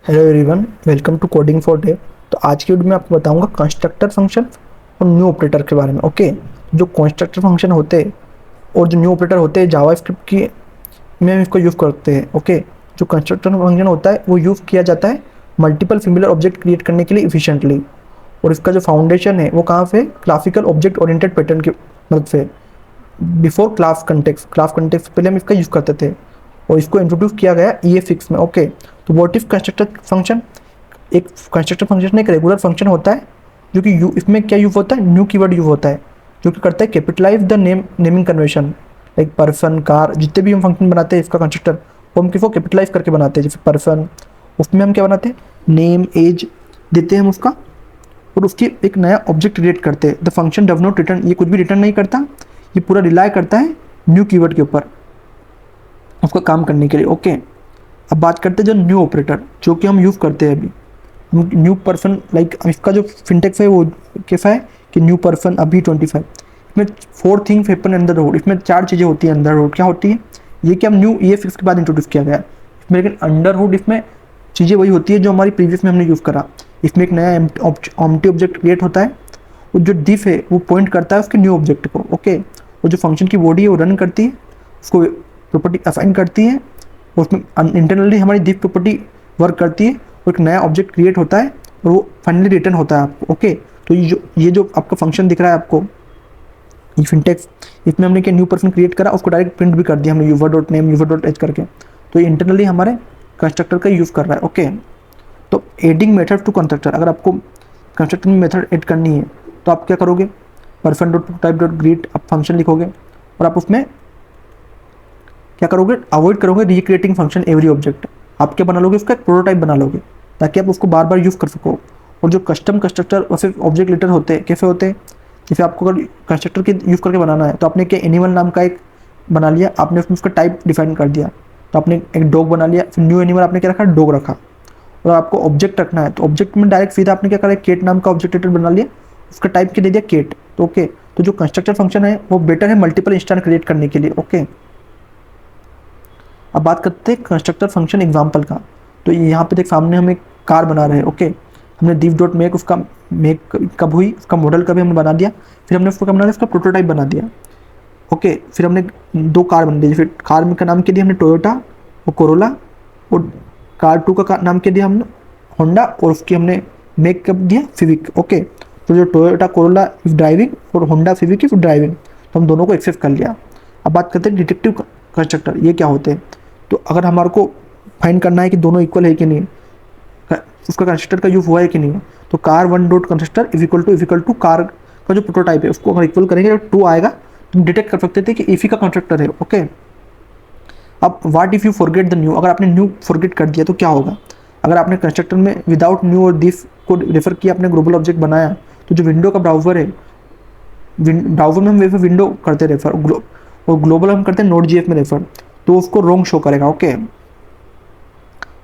Hello everyone, welcome to coding for day. तो आज की वीडियो में आपको बताऊंगा कंस्ट्रक्टर फंक्शन और न्यू ऑपरेटर के बारे में। ओके, जो कंस्ट्रक्टर फंक्शन होते हैं और जो न्यू ऑपरेटर होते हैं जावास्क्रिप्ट की में हम इसको यूज़ करते हैं। ओके, जो कंस्ट्रक्टर फंक्शन होता है वो यूज़ किया जाता है मल्टीपल सिमिलर ऑब्जेक्ट क्रिएट करने के लिए इफिशिएंटली। और इसका जो फाउंडेशन है वो कहाँ से, ग्राफिकल ऑब्जेक्ट ओरिएंटेड पैटर्न की मदद से। बिफोर क्लास कंटेक्स्ट पहले हम इसका यूज़ करते थे और इसको इंट्रोड्यूस किया गया ES6 में। ओके, तो व्हाट इफ कंस्ट्रक्टर फंक्शन, एक कंस्ट्रक्टर फंक्शन एक रेगुलर फंक्शन होता है जो कि इसमें क्या यूज होता है, न्यू कीवर्ड यूज होता है, जो कि करता है capitalize the naming convention. Like person, car, जितने भी हम फंक्शन बनाते हैं इसका कंस्ट्रक्टर, वो हम किसको कैपिटलाइज करके बनाते हैं। जैसे पर्सन, उसमें हम क्या बनाते हैं, नेम एज देते हैं हम उसका, और उसकी एक नया ऑब्जेक्ट क्रिएट करते हैं। The function does not return, ये कुछ भी रिटर्न नहीं करता, ये पूरा रिलाई करता है न्यू कीवर्ड के ऊपर उसका काम करने के लिए। ओके, अब बात करते हैं जो न्यू ऑपरेटर जो कि हम यूज़ करते हैं अभी। हम न्यू पर्सन, लाइक इसका जो फिनटेक्स है वो कैसा है कि न्यू पर्सन अभी 25। इसमें 4 things happen in the road, इसमें 4 चीज़ें होती हैं अंडर रोड। क्या होती है ये कि हम न्यू ES6 के बाद इंट्रोड्यूस किया गया है इसमें, लेकिन अंडर हुड इसमें चीज़ें वही होती है जो हमारी प्रीवियस में हमने यूज़ करा। इसमें एक नया एम्प्टी ऑब्जेक्ट क्रिएट होता है और जो डिफ है वो पॉइंट करता है उसके न्यू ऑब्जेक्ट को। ओके, और जो फंक्शन की बॉडी है वो रन करती है, उसको प्रॉपर्टी असाइन करती है, उसमें इंटरनली हमारी दिफ प्रॉपर्टी वर्क करती है और एक नया ऑब्जेक्ट क्रिएट होता है और वो फाइनली रिटर्न होता है आपको। ओके, तो ये जो आपका फंक्शन दिख रहा है आपको, ये फिनटेक्स, इसमें हमने क्या न्यू पर्सन क्रिएट करा, उसको डायरेक्ट प्रिंट भी कर दिया हमने your dot name your dot H करके। तो ये इंटरनली हमारे कंस्ट्रक्टर का यूज़ कर रहा है। ओके, तो एडिंग मेथड टू कंस्ट्रक्टर, अगर आपको कंस्ट्रक्टर में मेथड ऐड करनी है तो आप क्या करोगे, person dot type dot greet आप फंक्शन लिखोगे और आप उसमें क्या करोगे, अवॉइड करोगे रिक्रिएटिंग फंक्शन एवरी ऑब्जेक्ट। आप क्या बना लोगे, उसका एक प्रोटोटाइप बना लोगे ताकि आप उसको बार बार यूज़ कर सको। और जो कस्टम कंस्ट्रक्टर और फिर ऑब्जेक्ट लेटर होते हैं कैसे होते हैं, जैसे आपको अगर कंस्ट्रक्टर के यूज़ करके बनाना है तो आपने क्या एनिमल नाम का एक बना लिया, आपने उसमें उसका टाइप डिफाइन कर दिया, तो आपने एक डॉग बना लिया, फिर न्यू एनिमल आपने क्या रखा, डॉग रखा। और आपको ऑब्जेक्ट रखना है तो ऑब्जेक्ट में डायरेक्ट सीधा आपने क्या करा, केट नाम का ऑब्जेक्ट लेटर बना लिया, उसका टाइप क्या दे दिया, केट। तो ओके, तो जो कंस्ट्रक्टर फंक्शन है वो बेटर है मल्टीपल इंस्टेंस क्रिएट करने के लिए। ओके, अब बात करते हैं कंस्ट्रक्टर फंक्शन एग्जांपल का। तो यहाँ पे देख सामने हम एक कार बना रहे हैं। ओके, हमने दिव डॉट मेक, उसका मेक कब हुई, उसका मॉडल कभी हमने बना दिया, फिर हमने उसको क्या बना दिया, उसका प्रोटोटाइप बना दिया। ओके, फिर हमने 2 कार बन दी, फिर कार में का नाम क्या दिया हमने, टोयोटा और कोरोला, और कार 2 का नाम क्या दिया हमने, होंडा, और उसकी हमने मेक कब दिया, सिविक। ओके, तो जो टोयोटा कोरोला इज ड्राइविंग और होंडा सिविक इज ड्राइविंग, तो हम दोनों को एक्सेस कर लिया। अब बात करते हैं डिटेक्टिव कंस्ट्रक्टर, ये क्या होते हैं। तो अगर हमारे को फाइंड करना है कि दोनों इक्वल है कि नहीं, उसका कंस्ट्रक्टर का यूज हुआ है कि नहीं, तो car 1 dot constructor equal to car का जो प्रोटोटाइप है उसको अगर इक्वल करेंगे तो 2 आएगा, तो हम डिटेक्ट कर सकते थे कि इफी का कंस्ट्रक्टर है। ओके, अब what if you forget the new, अगर आपने न्यू फॉरगेट कर दिया तो क्या होगा। अगर आपने कंस्ट्रक्टर में विदाउट न्यू और दिस को रेफर किया, आपने ग्लोबल ऑब्जेक्ट बनाया, तो जो विंडो का ब्राउजर है, ब्राउजर में हम वैसे विंडो करते रेफर और ग्लोबल हम करते हैं नोड जीएफ में रेफर, तो उसको रॉन्ग शो करेगा। ओके,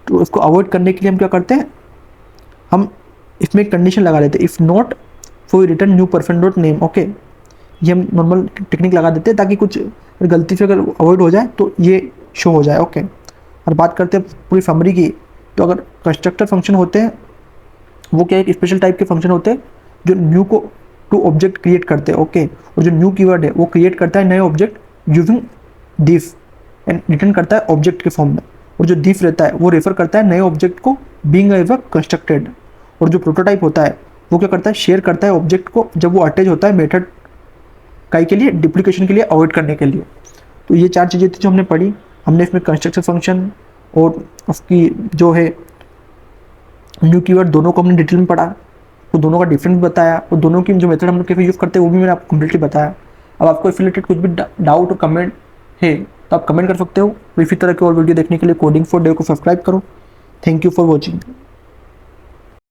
तो उसको अवॉइड करने के लिए हम क्या करते हैं, हम इसमें एक कंडीशन लगा लेते हैं, if not for return new person dot name. Okay, ये हम नॉर्मल टेक्निक लगा देते हैं ताकि कुछ गलती से अगर अवॉइड हो जाए तो ये शो हो जाए। ओके, और बात करते हैं पूरी समरी की, तो अगर कंस्ट्रक्टर फंक्शन होते हैं वो क्या एक स्पेशल टाइप के फंक्शन होते हैं जो न्यू को टू ऑब्जेक्ट क्रिएट करते हैं। ओके, और जो न्यू कीवर्ड है वो क्रिएट करता है नए object using this and return करता है ऑब्जेक्ट के फॉर्म में, और जो दिफ रहता है वो रेफर करता है नए ऑब्जेक्ट को बीइंग एवर कंस्ट्रक्टेड। और जो प्रोटोटाइप होता है वो क्या करता है, शेयर करता है ऑब्जेक्ट को जब वो अटैच होता है मेथड काई के लिए, डुप्लीकेशन के लिए, अवॉइड करने के लिए। तो ये 4 चीज़ें थी जो हमने पढ़ी। हमने इसमें कंस्ट्रक्टर फंक्शन और उसकी जो है न्यू कीवर्ड दोनों को हमने डिटेल में पढ़ा, तो दोनों का डिफरेंस बताया, और दोनों की जो मेथड हम लोग कैसे यूज़ करते हैं वो भी मैंने आपको कम्प्लीटली बताया। अब आपको इस रिलेटेड कुछ भी डाउट और कमेंट है तो आप कमेंट कर सकते हो। इसी तरह के और वीडियो देखने के लिए कोडिंग फॉर डे को सब्सक्राइब करो। Thank you for watching.